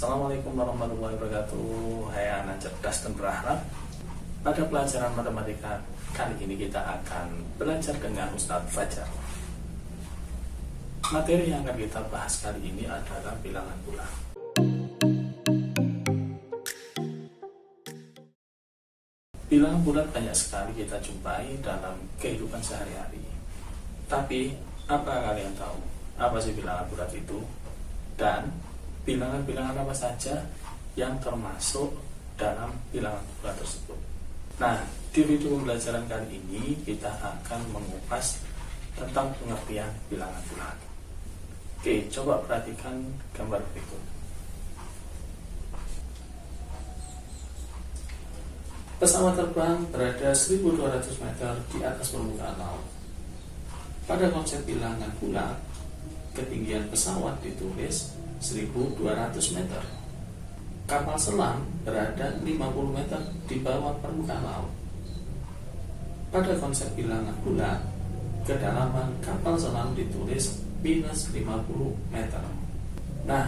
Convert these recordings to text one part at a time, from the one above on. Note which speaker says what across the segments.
Speaker 1: Assalamualaikum warahmatullahi wabarakatuh. Hai anak cerdas dan berharap. Pada pelajaran matematika kali ini kita akan belajar dengan Ustadz Fajar. Materi yang akan kita bahas kali ini adalah bilangan bulat. Bilangan bulat banyak sekali kita jumpai dalam kehidupan sehari-hari. Tapi apa kalian tahu apa sih bilangan bulat itu? Dan bilangan-bilangan apa saja yang termasuk dalam bilangan bulat tersebut. Nah, di video pembelajaran kali ini kita akan mengupas tentang pengertian bilangan bulat. Oke, coba perhatikan gambar berikut. Pesawat terbang berada 1200 meter di atas permukaan laut. Pada konsep bilangan bulat, ketinggian pesawat ditulis 1200 meter. Kapal selam berada 50 meter di bawah permukaan laut. Pada konsep bilangan bulat, kedalaman kapal selam ditulis minus 50 meter. Nah,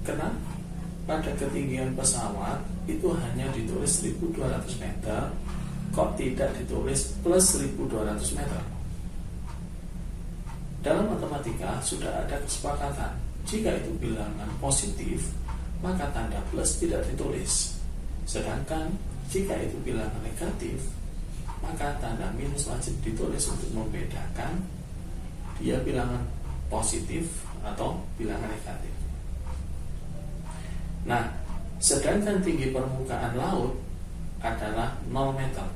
Speaker 1: kenapa pada ketinggian pesawat itu hanya ditulis 1200 meter, kok tidak ditulis plus 1200 meter? Dalam matematika sudah ada kesepakatan, jika itu bilangan positif, maka tanda plus tidak ditulis. Sedangkan jika itu bilangan negatif, maka tanda minus wajib ditulis untuk membedakan dia bilangan positif atau bilangan negatif. Nah, sedangkan tinggi permukaan laut adalah 0 meter.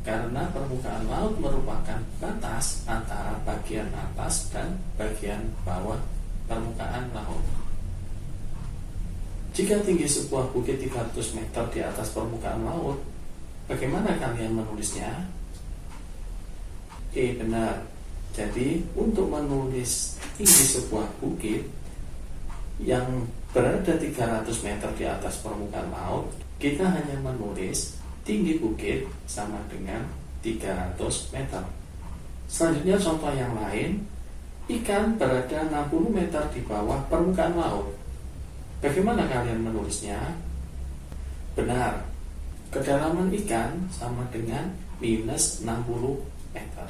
Speaker 1: Karena permukaan laut merupakan batas antara bagian atas dan bagian bawah permukaan laut. Jika tinggi sebuah bukit 300 meter di atas permukaan laut, bagaimana kalian menulisnya? Benar. Jadi, untuk menulis tinggi sebuah bukit yang berada 300 meter di atas permukaan laut, kita hanya menulis tinggi bukit sama dengan 300 meter. Selanjutnya contoh yang lain, ikan berada 60 meter di bawah permukaan laut. Bagaimana kalian menulisnya? Benar, kedalaman ikan sama dengan minus 60 meter.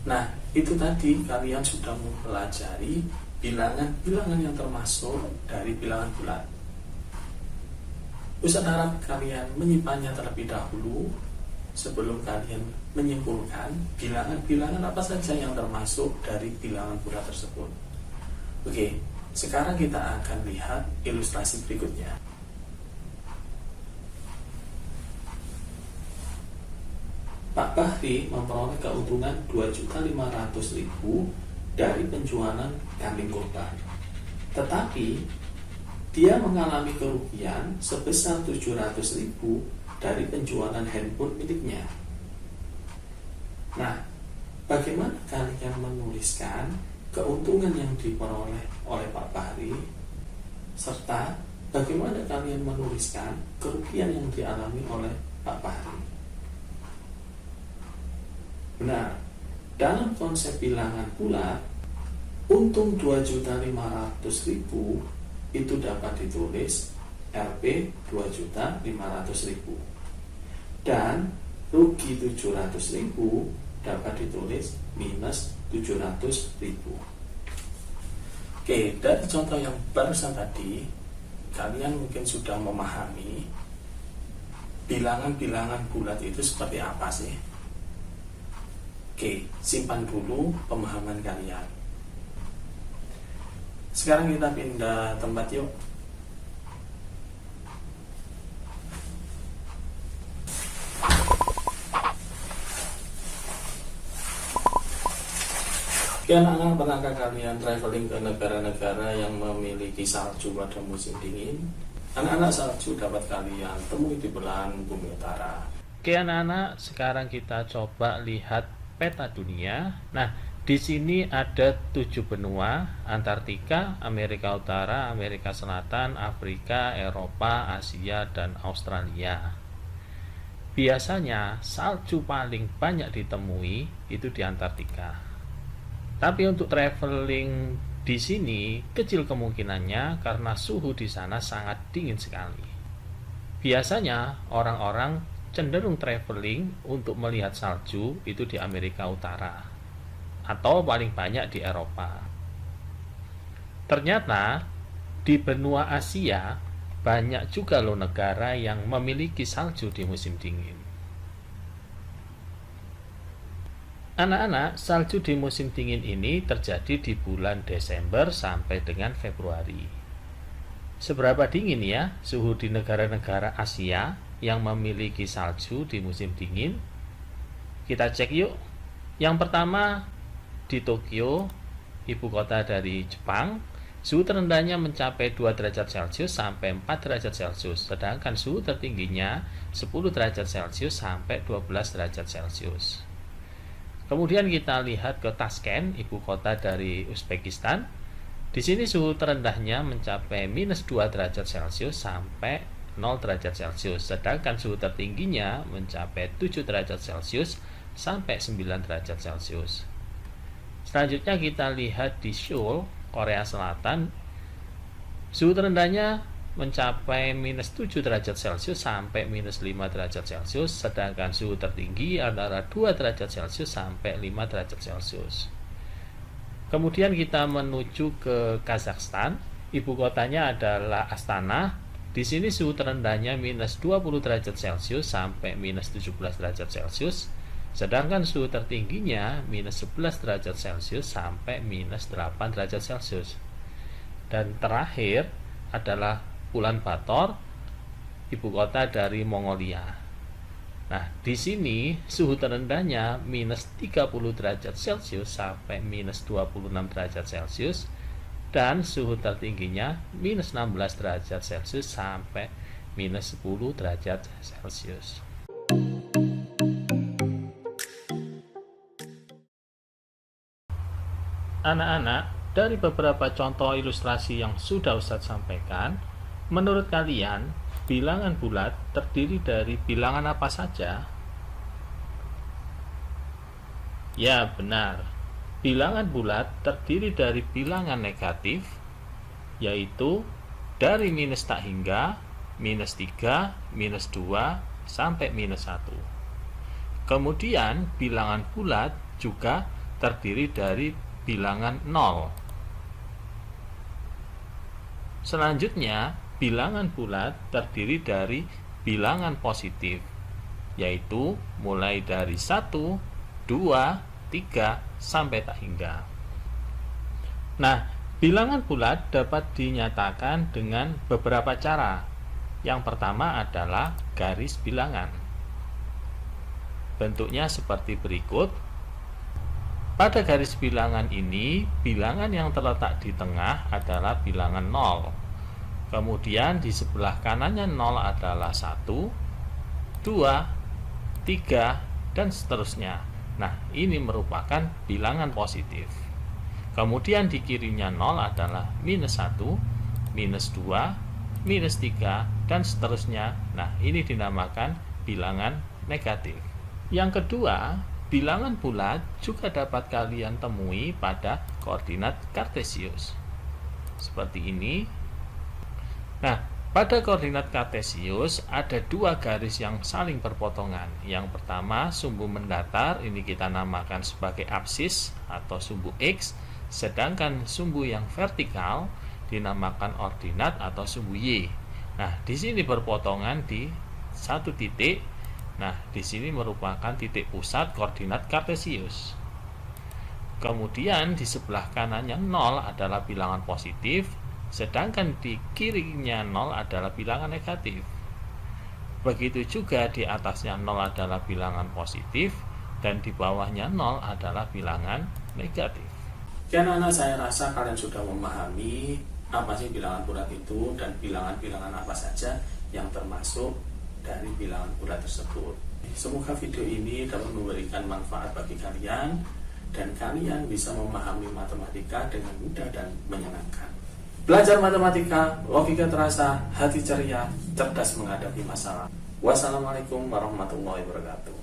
Speaker 1: Nah, itu tadi kalian sudah mempelajari bilangan-bilangan yang termasuk dari bilangan bulat. Ustadz harap kalian menyimpannya terlebih dahulu sebelum kalian menyimpulkan bilangan-bilangan apa saja yang termasuk dari bilangan bulat tersebut. Oke, sekarang kita akan lihat ilustrasi berikutnya. Pak Bahri memperoleh keuntungan 2.500.000 dari penjualan kambing kurban. Tetapi dia mengalami kerugian sebesar 700.000 dari penjualan handphone miliknya. Nah, bagaimana kalian menuliskan keuntungan yang diperoleh oleh Pak Bahri, serta bagaimana kalian menuliskan kerugian yang dialami oleh Pak Bahri? Benar, dalam konsep bilangan bulat, untung 2.500.000 itu dapat ditulis Rp 2.500.000 dan rugi 700.000 dapat ditulis minus 700.000. Oke, dari contoh yang barusan tadi, kalian mungkin sudah memahami bilangan-bilangan bulat itu seperti apa sih? Oke, simpan dulu pemahaman kalian. Sekarang kita pindah tempat yuk. Oke anak-anak, pernahkah kalian traveling ke negara-negara yang memiliki salju pada musim dingin? Anak-anak, salju dapat kalian temui di belahan bumi utara.
Speaker 2: Oke anak-anak, sekarang kita coba lihat peta dunia. Nah, di sini ada 7 benua: Antartika, Amerika Utara, Amerika Selatan, Afrika, Eropa, Asia, dan Australia. Biasanya salju paling banyak ditemui itu di Antartika. Tapi untuk traveling Di sini kecil kemungkinannya karena suhu di sana sangat dingin sekali. Biasanya orang-orang cenderung traveling untuk melihat salju itu di Amerika Utara atau paling banyak di Eropa. Ternyata di benua Asia banyak juga loh negara yang memiliki salju di musim dingin. Anak-anak, salju di musim dingin ini terjadi di bulan Desember sampai dengan Februari. Seberapa dingin ya suhu di negara-negara Asia yang memiliki salju di musim dingin? Kita cek yuk. Yang pertama, di Tokyo, ibu kota dari Jepang, suhu terendahnya mencapai 2 derajat Celcius sampai 4 derajat Celcius, sedangkan suhu tertingginya 10 derajat Celcius sampai 12 derajat Celcius. Kemudian kita lihat ke Tashkent, ibu kota dari Uzbekistan. Di sini suhu terendahnya mencapai minus 2 derajat Celcius sampai 0 derajat Celcius, sedangkan suhu tertingginya mencapai 7 derajat Celcius sampai 9 derajat Celcius. Selanjutnya kita lihat di Seoul, Korea Selatan. Suhu terendahnya mencapai minus 7 derajat Celcius sampai minus 5 derajat Celcius, sedangkan suhu tertinggi antara 2 derajat Celcius sampai 5 derajat Celcius. Kemudian kita menuju ke Kazakhstan, ibu kotanya adalah Astana. Di sini suhu terendahnya minus 20 derajat Celcius sampai minus 17 derajat Celcius, sedangkan suhu tertingginya minus 11 derajat Celcius sampai minus 8 derajat Celcius. Dan terakhir adalah Ulaanbaatar, ibu kota dari Mongolia. Nah, di sini suhu terendahnya minus 30 derajat Celcius sampai minus 26 derajat Celcius, dan suhu tertingginya minus 16 derajat Celcius sampai minus 10 derajat Celcius. Anak-anak, dari beberapa contoh ilustrasi yang sudah Ustadz sampaikan, menurut kalian, bilangan bulat terdiri dari bilangan apa saja? Ya, benar. Bilangan bulat terdiri dari bilangan negatif, yaitu dari minus tak hingga, minus 3, minus 2, sampai minus 1. Kemudian, bilangan bulat juga terdiri dari bilangan 0. Selanjutnya, bilangan bulat terdiri dari bilangan positif, yaitu mulai dari 1, 2, 3, sampai tak hingga. Nah, bilangan bulat dapat dinyatakan dengan beberapa cara. Yang pertama adalah garis bilangan. Bentuknya seperti berikut. Pada garis bilangan ini, bilangan yang terletak di tengah adalah bilangan 0. Kemudian di sebelah kanannya 0 adalah 1, 2, 3, dan seterusnya. Nah, ini merupakan bilangan positif. Kemudian di kirinya 0 adalah minus 1, minus 2, minus 3, dan seterusnya. Nah, ini dinamakan bilangan negatif. Yang kedua, bilangan bulat juga dapat kalian temui pada koordinat kartesius. Seperti ini. Nah, pada koordinat kartesius ada dua garis yang saling berpotongan. Yang pertama, sumbu mendatar, ini kita namakan sebagai absis atau sumbu X, sedangkan sumbu yang vertikal dinamakan ordinat atau sumbu Y. Nah, di sini berpotongan di satu titik. Nah, di sini merupakan titik pusat koordinat kartesius. Kemudian di sebelah kanannya 0 adalah bilangan positif, sedangkan di kirinya 0 adalah bilangan negatif. Begitu juga di atasnya 0 adalah bilangan positif, dan di bawahnya 0 adalah bilangan negatif.
Speaker 1: Ya anak-anak, saya rasa kalian sudah memahami apa sih bilangan bulat itu dan bilangan-bilangan apa saja yang termasuk dari bilangan bulat tersebut. Semoga video ini dapat memberikan manfaat bagi kalian dan kalian bisa memahami matematika dengan mudah dan menyenangkan. Belajar matematika, logika terasa, hati ceria, cerdas menghadapi masalah. Wassalamualaikum warahmatullahi wabarakatuh.